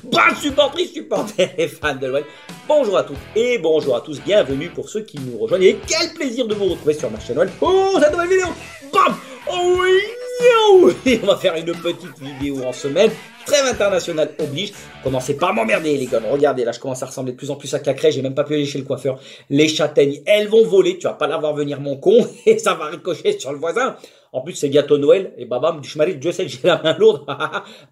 Bonne supportrice, supporters et fans de l'OL. Bonjour à toutes et bonjour à tous. Bienvenue pour ceux qui nous rejoignent. Et quel plaisir de vous retrouver sur ma chaîne OL pour cette nouvelle vidéo. Bam! Oh oui! On va faire une petite vidéo en semaine. Trêve internationale oblige. Commencez pas à m'emmerder les gars. Regardez là, je commence à ressembler de plus en plus à Cacré. J'ai même pas pu aller chez le coiffeur. Les châtaignes, elles vont voler. Tu vas pas la voir venir mon con. Et ça va ricocher sur le voisin. En plus, c'est bientôt Noël. Et babam, du chmarit, Dieu sait que j'ai la main lourde.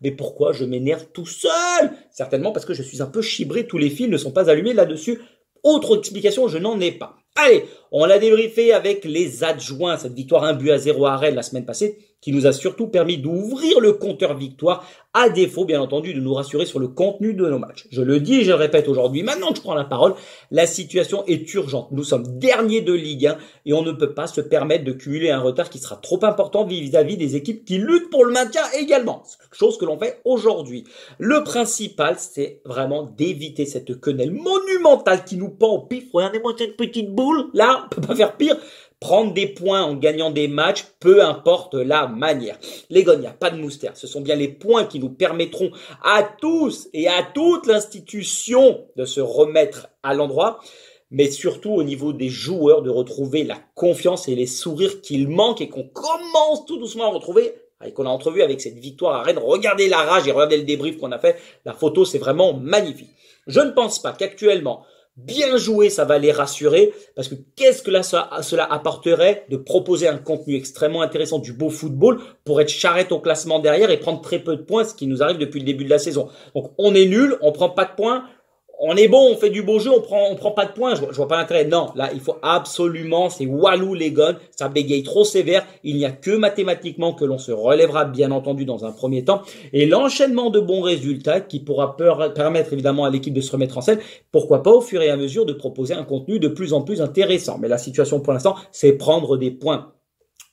Mais pourquoi je m'énerve tout seul? Certainement parce que je suis un peu chibré. Tous les fils ne sont pas allumés là-dessus. Autre explication, je n'en ai pas. Allez, on l'a débriefé avec les adjoints. Cette victoire 1-0 à Rennes la semaine passée, qui nous a surtout permis d'ouvrir le compteur victoire, à défaut, bien entendu, de nous rassurer sur le contenu de nos matchs. Je le dis et je le répète aujourd'hui, maintenant que je prends la parole, la situation est urgente. Nous sommes derniers de Ligue 1 et on ne peut pas se permettre de cumuler un retard qui sera trop important vis-à-vis des équipes qui luttent pour le maintien également. C'est quelque chose que l'on fait aujourd'hui. Le principal, c'est vraiment d'éviter cette quenelle monumentale qui nous pend au pif. Regardez-moi cette petite boule, là, on peut pas faire pire. Prendre des points en gagnant des matchs, peu importe la manière. Les gars, il n'y a pas de moustache. Ce sont bien les points qui nous permettront à tous et à toute l'institution de se remettre à l'endroit, mais surtout au niveau des joueurs de retrouver la confiance et les sourires qu'il manque et qu'on commence tout doucement à retrouver et qu'on a entrevu avec cette victoire à Rennes. Regardez la rage et regardez le débrief qu'on a fait. La photo, c'est vraiment magnifique. Je ne pense pas qu'actuellement, bien joué, ça va les rassurer, parce que qu'est-ce que là, cela apporterait de proposer un contenu extrêmement intéressant, du beau football, pour être charrette au classement derrière et prendre très peu de points, ce qui nous arrive depuis le début de la saison. Donc on est nul, on prend pas de points, on est bon, on fait du beau jeu, on prend pas de points, je vois pas l'intérêt. Non, là, il faut absolument, c'est Walou les gars, ça bégaye trop sévère. Il n'y a que mathématiquement que l'on se relèvera, bien entendu, dans un premier temps. Et l'enchaînement de bons résultats qui pourra permettre évidemment à l'équipe de se remettre en scène, pourquoi pas au fur et à mesure de proposer un contenu de plus en plus intéressant. Mais la situation pour l'instant, c'est prendre des points.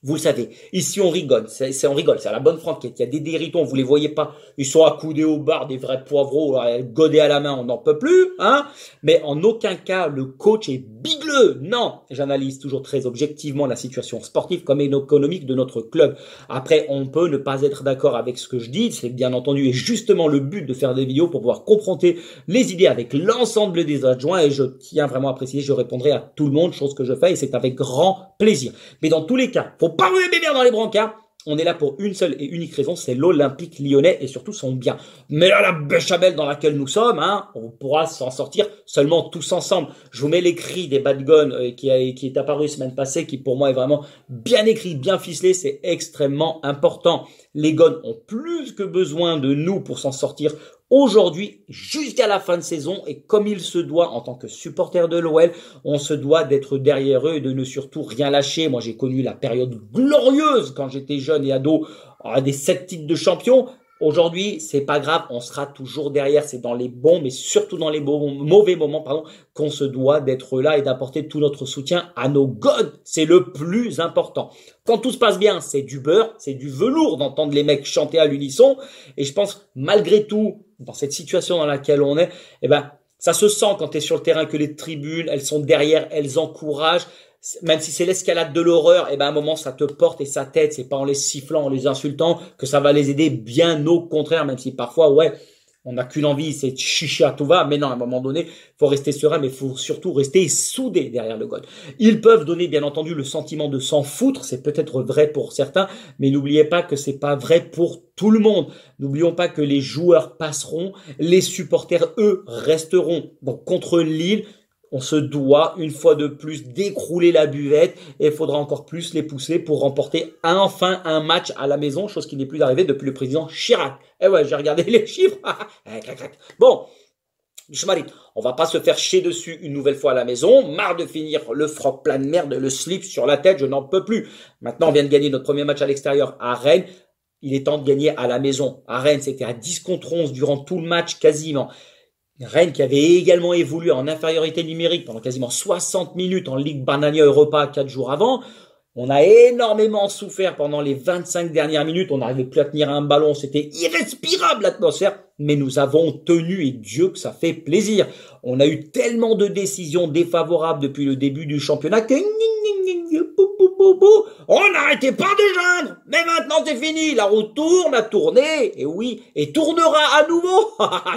Vous le savez, ici on rigole, on rigole, c'est à la bonne franquette. Il y a des déritons, vous les voyez pas, ils sont accoudés au bar, des vrais poivreaux, godés à la main, on n'en peut plus, hein. Mais en aucun cas le coach est bigleux. Non, j'analyse toujours très objectivement la situation sportive comme économique de notre club. Après, on peut ne pas être d'accord avec ce que je dis, c'est bien entendu et justement le but de faire des vidéos pour pouvoir confronter les idées avec l'ensemble des adjoints. Et je tiens vraiment à préciser, je répondrai à tout le monde, chose que je fais et c'est avec grand plaisir. Mais dans tous les cas, faut pas vous bébé dans les brancards. On est là pour une seule et unique raison, c'est l'Olympique lyonnais et surtout son bien. Mais là, la béchamel dans laquelle nous sommes, hein, on pourra s'en sortir seulement tous ensemble. Je vous mets l'écrit des Bad Guns qui est apparu semaine passée, qui pour moi est vraiment bien écrit, bien ficelé, c'est extrêmement important. Les Guns ont plus que besoin de nous pour s'en sortir aujourd'hui jusqu'à la fin de saison et comme il se doit en tant que supporter de l'OL, on se doit d'être derrière eux et de ne surtout rien lâcher. Moi j'ai connu la période glorieuse quand j'étais jeune et ado, des 7 titres de champion. Aujourd'hui, c'est pas grave, on sera toujours derrière, c'est dans les bons, mais surtout dans les mauvais moments, qu'on se doit d'être là et d'apporter tout notre soutien à nos gods. C'est le plus important. Quand tout se passe bien, c'est du beurre, c'est du velours d'entendre les mecs chanter à l'unisson. Et je pense, malgré tout, dans cette situation dans laquelle on est, ça se sent quand tu es sur le terrain que les tribunes, elles sont derrière, elles encouragent. Même si c'est l'escalade de l'horreur, à un moment ça te porte et ça t'aide, c'est pas en les sifflant, en les insultant que ça va les aider, bien au contraire, même si parfois on n'a qu'une envie, c'est de chicher à tout va, mais non, à un moment donné, faut rester serein, mais il faut surtout rester soudé derrière le goal. Ils peuvent donner, bien entendu, le sentiment de s'en foutre, c'est peut-être vrai pour certains, mais n'oubliez pas que c'est pas vrai pour tout le monde. N'oublions pas que les joueurs passeront, les supporters, eux, resteront. Donc, contre Lille, on se doit, une fois de plus, d'écrouler la buvette et il faudra encore plus les pousser pour remporter enfin un match à la maison, chose qui n'est plus arrivée depuis le président Chirac. Eh ouais, j'ai regardé les chiffres. Bon, Schmarit, on va pas se faire chier dessus une nouvelle fois à la maison. Marre de finir le froc plein de merde, le slip sur la tête, je n'en peux plus. Maintenant, on vient de gagner notre premier match à l'extérieur à Rennes. Il est temps de gagner à la maison. À Rennes, c'était à 10 contre 11 durant tout le match quasiment. Rennes qui avait également évolué en infériorité numérique pendant quasiment 60 minutes en Ligue Banania Europa 4 jours avant. On a énormément souffert pendant les 25 dernières minutes. On n'arrivait plus à tenir un ballon. C'était irrespirable l'atmosphère. Mais nous avons tenu et Dieu que ça fait plaisir. On a eu tellement de décisions défavorables depuis le début du championnat que On n'arrêtait pas de geindre. Mais maintenant c'est fini. La roue tourne, a tourné. Et oui, et tournera à nouveau.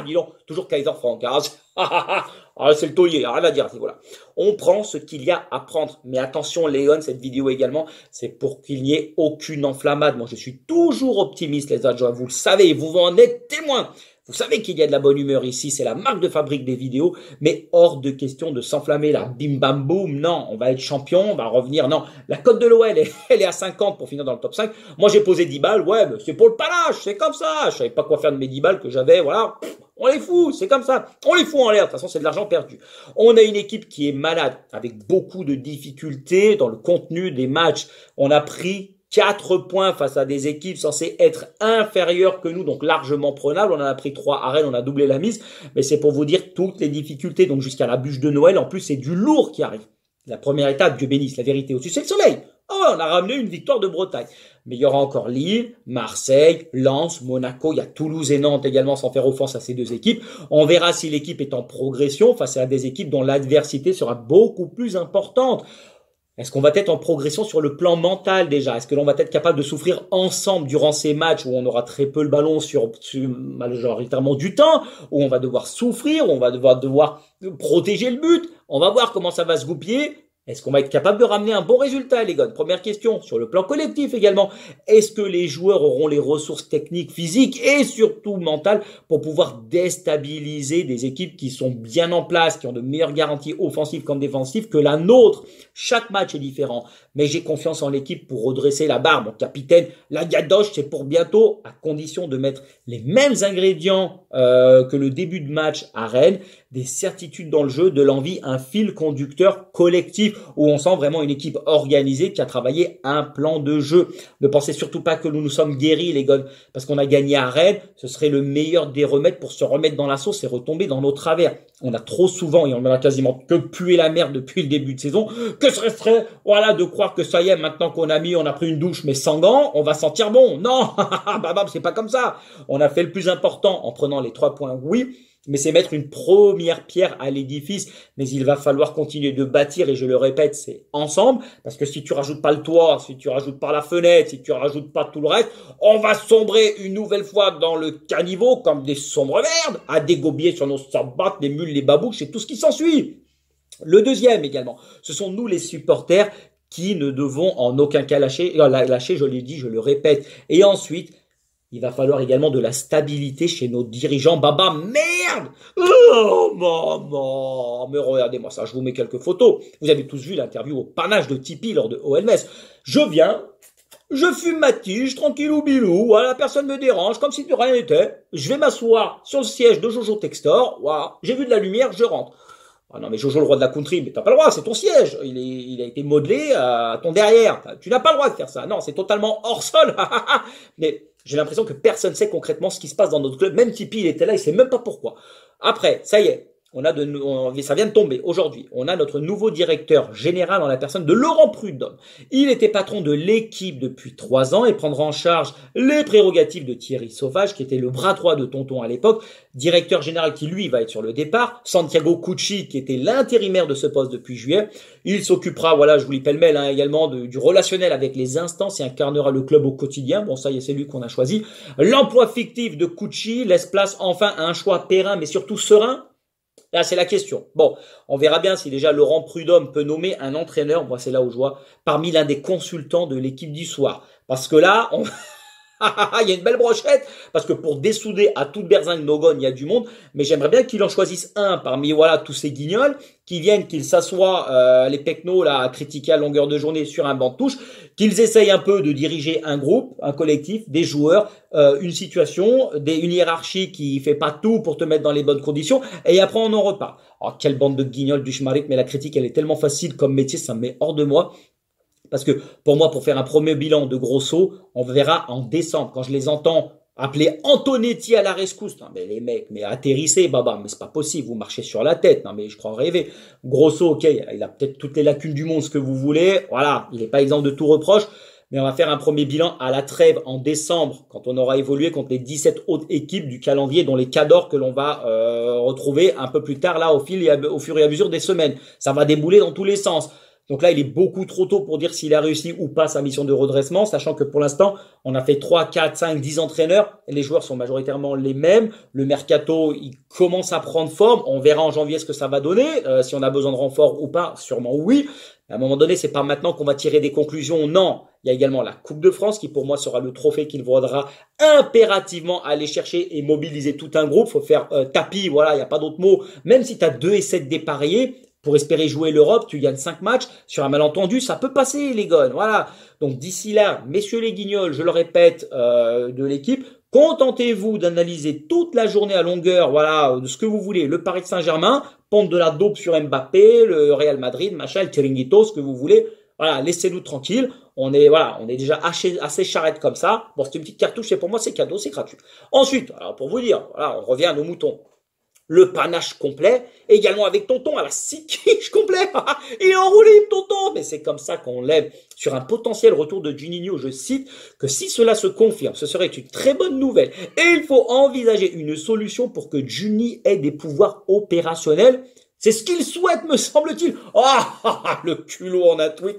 Dis donc, toujours Kaiser Frank. Hein. Ah, c'est le taulier, rien à dire. Voilà. On prend ce qu'il y a à prendre. Mais attention, Léon, cette vidéo également, c'est pour qu'il n'y ait aucune enflammade. Moi, je suis toujours optimiste, les adjoints. Vous le savez, vous en êtes témoins. Vous savez qu'il y a de la bonne humeur ici, c'est la marque de fabrique des vidéos, mais hors de question de s'enflammer là, bim bam boum, non, on va être champion, on va revenir, non, la cote de l'OL, elle est à 50 pour finir dans le top 5, moi j'ai posé 10 balles, ouais, mais c'est pour le panache, c'est comme ça, je savais pas quoi faire de mes 10 balles que j'avais, voilà, on les fout, c'est comme ça, on les fout en l'air, de toute façon c'est de l'argent perdu. On a une équipe qui est malade, avec beaucoup de difficultés dans le contenu des matchs, on a pris 4 points face à des équipes censées être inférieures que nous, donc largement prenables. On en a pris 3 à Rennes, on a doublé la mise. Mais c'est pour vous dire toutes les difficultés. Donc jusqu'à la bûche de Noël, en plus, c'est du lourd qui arrive. La première étape, Dieu bénisse, la vérité au-dessus, c'est le soleil. Oh, on a ramené une victoire de Bretagne. Mais il y aura encore Lille, Marseille, Lens, Monaco. Il y a Toulouse et Nantes également, sans faire offense à ces deux équipes. On verra si l'équipe est en progression face à des équipes dont l'adversité sera beaucoup plus importante. Est-ce qu'on va être en progression sur le plan mental déjà? Est-ce que l'on va être capable de souffrir ensemble durant ces matchs où on aura très peu le ballon sur majoritairement du temps, où on va devoir souffrir, où on va devoir protéger le but? On va voir comment ça va se goupiller. Est-ce qu'on va être capable de ramener un bon résultat, les gars? Première question. Sur le plan collectif également, est-ce que les joueurs auront les ressources techniques, physiques et surtout mentales pour pouvoir déstabiliser des équipes qui sont bien en place, qui ont de meilleures garanties offensives comme défensives que la nôtre? Chaque match est différent, mais j'ai confiance en l'équipe pour redresser la barre. Mon capitaine, la gadoche, c'est pour bientôt, à condition de mettre les mêmes ingrédients que le début de match à Rennes, des certitudes dans le jeu, de l'envie, un fil conducteur collectif où on sent vraiment une équipe organisée qui a travaillé un plan de jeu. Ne pensez surtout pas que nous nous sommes guéris, les gars, parce qu'on a gagné à Rennes. Ce serait le meilleur des remèdes pour se remettre dans la sauce et retomber dans nos travers. On a trop souvent, et on a quasiment que pué la merde depuis le début de saison, que ce serait, voilà, de croire que ça y est, maintenant qu'on on a pris une douche mais sans gants, on va sentir bon. Non, c'est pas comme ça. On a fait le plus important en prenant les 3 points, oui, mais c'est mettre une première pierre à l'édifice. Mais il va falloir continuer de bâtir, et je le répète, c'est ensemble, parce que si tu rajoutes pas le toit, si tu rajoutes pas la fenêtre, si tu rajoutes pas tout le reste, on va sombrer une nouvelle fois dans le caniveau comme des sombres merdes, à dégobier sur nos sabbats, les mules, les babouches et tout ce qui s'ensuit. Le deuxième également, ce sont nous les supporters qui ne devons en aucun cas lâcher, je l'ai dit, je le répète. Et ensuite, il va falloir également de la stabilité chez nos dirigeants. Baba, merde! Oh, maman! Mais regardez-moi ça, je vous mets quelques photos. Vous avez tous vu l'interview au panache de Tipeee lors de OLMS. Je viens, je fume ma tige, tranquillou bilou, voilà, personne me dérange, comme si de rien n'était. Je vais m'asseoir sur le siège de Jojo Textor, voilà, j'ai vu de la lumière, je rentre. Ah non, mais Jojo, le roi de la country, mais t'as pas le droit, c'est ton siège. Il a été modelé à ton derrière. Tu n'as pas le droit de faire ça. Non, c'est totalement hors sol. Mais j'ai l'impression que personne sait concrètement ce qui se passe dans notre club. Même Tipeee, il était là, il sait même pas pourquoi. Après, ça y est. Ça vient de tomber aujourd'hui. On a notre nouveau directeur général en la personne de Laurent Prudhomme. Il était patron de l'équipe depuis 3 ans et prendra en charge les prérogatives de Thierry Sauvage, qui était le bras droit de Tonton à l'époque. Directeur général qui, lui, va être sur le départ. Santiago Cucci, qui était l'intérimaire de ce poste depuis juillet. Il s'occupera, voilà, je vous lis pêle-mêle, également du relationnel avec les instances et incarnera le club au quotidien. Bon, ça y est, c'est lui qu'on a choisi. L'emploi fictif de Cucci laisse place enfin à un choix périn, mais surtout serein. Là, c'est la question. Bon, on verra bien si déjà Laurent Prudhomme peut nommer un entraîneur, moi c'est là où je vois, parmi l'un des consultants de l'équipe du soir. Parce que là, il y a une belle brochette, parce que pour dessouder à toute berzingue Nogon, il y a du monde, mais j'aimerais bien qu'il en choisisse un parmi, voilà, tous ces guignols, qui viennent, qu'ils s'assoient, les pecnos, là, à critiquer à longueur de journée sur un banc de touche, qu'ils essayent un peu de diriger un groupe, un collectif, des joueurs, une situation, une hiérarchie qui fait pas tout pour te mettre dans les bonnes conditions, et après on en repart. Oh, quelle bande de guignols du schmarik, mais la critique, elle est tellement facile comme métier, ça me met hors de moi. Parce que pour moi, pour faire un premier bilan de Grosso, on verra en décembre. Quand je les entends appeler Antonetti à la rescousse, non mais les mecs, mais atterrissez, baba, mais c'est pas possible, vous marchez sur la tête, non mais je crois rêver. Grosso, ok, il a peut-être toutes les lacunes du monde, ce que vous voulez, voilà, il n'est pas exempt de tout reproche, mais on va faire un premier bilan à la trêve en décembre, quand on aura évolué contre les 17 autres équipes du calendrier, dont les cadors que l'on va retrouver un peu plus tard, là, au fur et à mesure des semaines. Ça va débouler dans tous les sens. Donc là, il est beaucoup trop tôt pour dire s'il a réussi ou pas sa mission de redressement, sachant que pour l'instant, on a fait 3, 4, 5, 10 entraîneurs. Et les joueurs sont majoritairement les mêmes. Le mercato, il commence à prendre forme. On verra en janvier ce que ça va donner. Si on a besoin de renfort ou pas, sûrement oui. À un moment donné, c'est pas maintenant qu'on va tirer des conclusions. Non, il y a également la Coupe de France qui pour moi sera le trophée qu'il faudra impérativement aller chercher et mobiliser tout un groupe. Faut faire tapis, voilà, il n'y a pas d'autre mot. Même si tu as 2-7 dépareillés, pour espérer jouer l'Europe, tu gagnes 5 matchs. Sur un malentendu, ça peut passer les gars. Voilà. Donc d'ici là, messieurs les guignols, je le répète, de l'équipe, contentez-vous d'analyser toute la journée à longueur, voilà, de ce que vous voulez. Le Paris Saint-Germain, pondre de la dope sur Mbappé, le Real Madrid, machin, le Chiringuito, ce que vous voulez. Voilà, laissez-nous tranquilles. On est déjà assez charrette comme ça. Bon, c'est une petite cartouche et pour moi, c'est cadeau, c'est gratuit. Ensuite, alors pour vous dire, voilà, on revient à nos moutons. Le panache complet, également avec Tonton à la 6 quiche complet. Il est enroulé, Tonton. Mais c'est comme ça qu'on lève sur un potentiel retour de Juninho. Je cite que si cela se confirme, ce serait une très bonne nouvelle. Et il faut envisager une solution pour que Juni ait des pouvoirs opérationnels. C'est ce qu'il souhaite, me semble-t-il. Le culot en un tweet.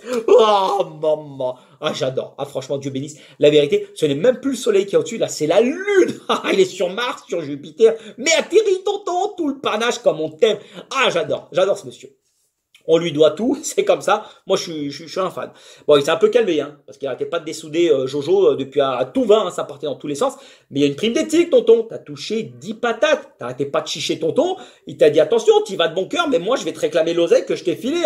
Maman. J'adore. Franchement, Dieu bénisse. La vérité, ce n'est même plus le soleil qui est au-dessus, là, c'est la lune. Il est sur Mars, sur Jupiter. Mais atterri, Tonton, tout le panache comme on t'aime. J'adore ce monsieur. On lui doit tout, c'est comme ça. Moi, je suis un fan. Bon, il s'est un peu calmé, parce qu'il n'arrêtait pas de dessouder Jojo depuis à tout va, ça partait dans tous les sens. Mais il y a une prime d'éthique, Tonton. T'as touché 10 patates. T'arrêtais pas de chicher, Tonton. Il t'a dit, attention, t'y vas de bon cœur, mais moi, je vais te réclamer l'oseille que je t'ai filé,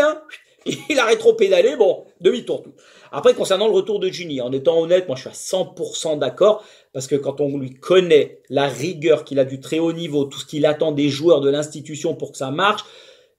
Il a rétro-pédalé, bon, demi-tour tout. Après, concernant le retour de Juni, en étant honnête, moi, je suis à 100% d'accord, parce que quand on lui connaît la rigueur qu'il a du très haut niveau, tout ce qu'il attend des joueurs de l'institution pour que ça marche,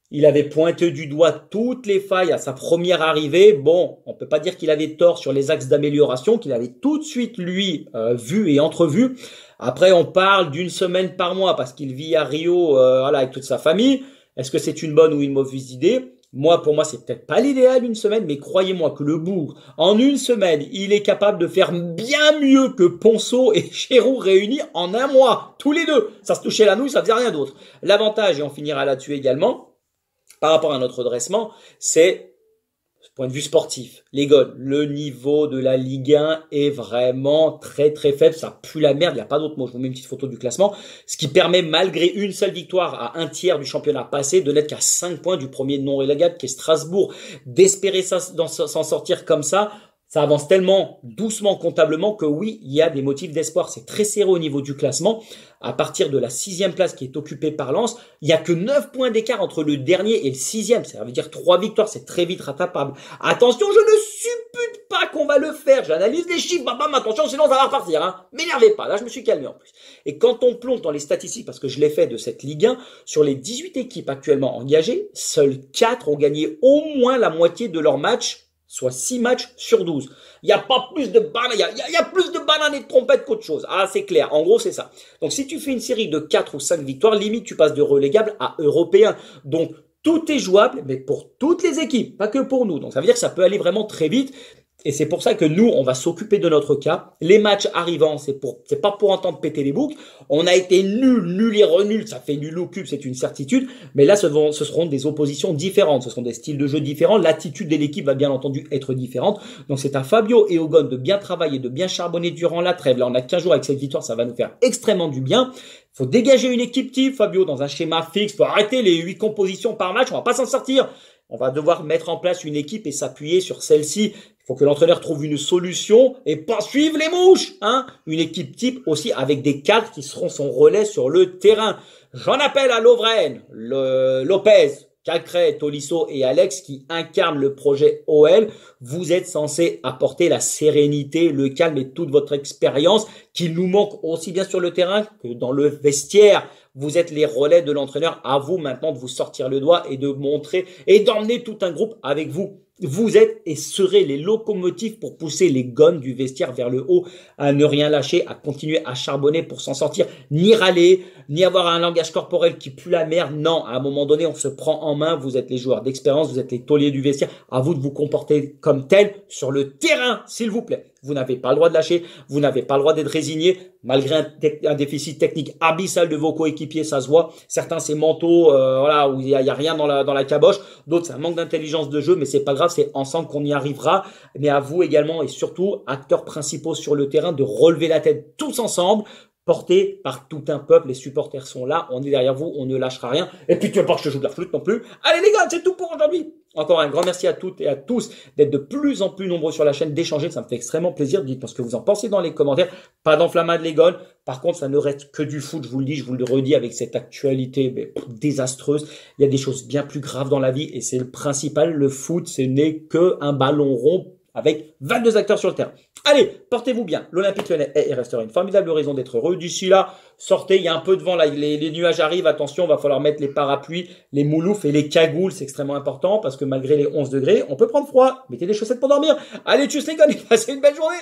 il avait pointé du doigt toutes les failles à sa première arrivée. Bon, on peut pas dire qu'il avait tort sur les axes d'amélioration, qu'il avait tout de suite, lui, vu et entrevu. Après, on parle d'une semaine par mois, parce qu'il vit à Rio, voilà, avec toute sa famille. Est-ce que c'est une bonne ou une mauvaise idée? Moi, pour moi, c'est peut-être pas l'idéal une semaine, mais croyez-moi que le bourg, en une semaine, il est capable de faire bien mieux que Ponceau et Chéroux réunis en un mois. Tous les deux. Ça se touchait la nouille, ça faisait rien d'autre. L'avantage, et on finira là-dessus également, par rapport à notre redressement, c'est, point de vue sportif, les gars, le niveau de la Ligue 1 est vraiment très très faible, ça pue la merde, il n'y a pas d'autre mot, je vous mets une petite photo du classement, ce qui permet malgré une seule victoire à un tiers du championnat passé de n'être qu'à 5 points du premier non relégable qui est Strasbourg. D'espérer s'en sortir comme ça avance tellement doucement comptablement que oui, il y a des motifs d'espoir. C'est très serré au niveau du classement. À partir de la 6e place qui est occupée par Lens, il y a que 9 points d'écart entre le dernier et le 6e. Ça veut dire 3 victoires, c'est très vite rattrapable. Attention, je ne suppute pas qu'on va le faire. J'analyse les chiffres, bam, attention, sinon ça va repartir. M'énervez pas, là je me suis calmé en plus. Et quand on plonge dans les statistiques, parce que je l'ai fait de cette Ligue 1, sur les 18 équipes actuellement engagées, seules 4 ont gagné au moins la moitié de leurs matchs, soit 6 matchs sur 12. Il n'y a pas plus de bananes, il y a plus de bananes et de trompettes qu'autre chose. C'est clair. En gros, c'est ça. Donc, si tu fais une série de 4 ou 5 victoires, limite, tu passes de relégable à européen. Donc, tout est jouable, mais pour toutes les équipes, pas que pour nous. Donc, ça veut dire que ça peut aller vraiment très vite. Et c'est pour ça que nous, on va s'occuper de notre cas. Les matchs arrivants, c'est pas pour entendre péter les boucs. On a été nul et renul. Ça fait nul au cube, c'est une certitude. Mais là, ce seront des oppositions différentes. Ce seront des styles de jeu différents. L'attitude de l'équipe va bien entendu être différente. Donc, c'est à Fabio et Ogon de bien travailler, de bien charbonner durant la trêve. Là, on a 15 jours avec cette victoire. Ça va nous faire extrêmement du bien. Faut dégager une équipe type, Fabio, dans un schéma fixe. Faut arrêter les 8 compositions par match. On va pas s'en sortir. On va devoir mettre en place une équipe et s'appuyer sur celle-ci. Il faut que l'entraîneur trouve une solution et pas suivre les mouches, Une équipe type aussi avec des cadres qui seront son relais sur le terrain. J'en appelle à Lovren, Lopez, Cacré, Tolisso et Alex qui incarnent le projet OL. Vous êtes censés apporter la sérénité, le calme et toute votre expérience qui nous manque aussi bien sur le terrain que dans le vestiaire. Vous êtes les relais de l'entraîneur. À vous maintenant de vous sortir le doigt et de montrer et d'emmener tout un groupe avec vous. Vous êtes et serez les locomotives pour pousser les gones du vestiaire vers le haut, à ne rien lâcher, à continuer à charbonner pour s'en sortir, ni râler, ni avoir un langage corporel qui pue la merde. Non, à un moment donné, on se prend en main. Vous êtes les joueurs d'expérience, vous êtes les tauliers du vestiaire. À vous de vous comporter comme tel sur le terrain, s'il vous plaît. vous n'avez pas le droit de lâcher, vous n'avez pas le droit d'être résigné, malgré un déficit technique abyssal de vos coéquipiers, ça se voit. Certains, c'est mentaux, voilà, où il y a rien dans la caboche. D'autres, c'est un manque d'intelligence de jeu, mais c'est pas grave, c'est ensemble qu'on y arrivera. Mais à vous également, et surtout, acteurs principaux sur le terrain, de relever la tête tous ensemble, porté par tout un peuple. Les supporters sont là, on est derrière vous, on ne lâchera rien. Et puis tu veux pas que je te joue de la flûte non plus. Allez les gars, c'est tout pour aujourd'hui. Encore un grand merci à toutes et à tous d'être de plus en plus nombreux sur la chaîne, d'échanger, ça me fait extrêmement plaisir. Dites-moi ce que vous en pensez dans les commentaires. Pas d'enflammade les gars. Par contre, ça ne reste que du foot, je vous le dis, je vous le redis, avec cette actualité désastreuse. Il y a des choses bien plus graves dans la vie et c'est le principal. Le foot, ce n'est qu'un ballon rond avec 22 acteurs sur le terrain. Allez, portez-vous bien. L'Olympique Lyonnais est et restera une formidable raison d'être heureux. D'ici là, sortez, il y a un peu de vent là, les nuages arrivent, attention, va falloir mettre les parapluies, les mouloufs et les cagoules, c'est extrêmement important parce que malgré les 11 degrés, on peut prendre froid. Mettez des chaussettes pour dormir. Allez, tchuss les gars, passez une belle journée.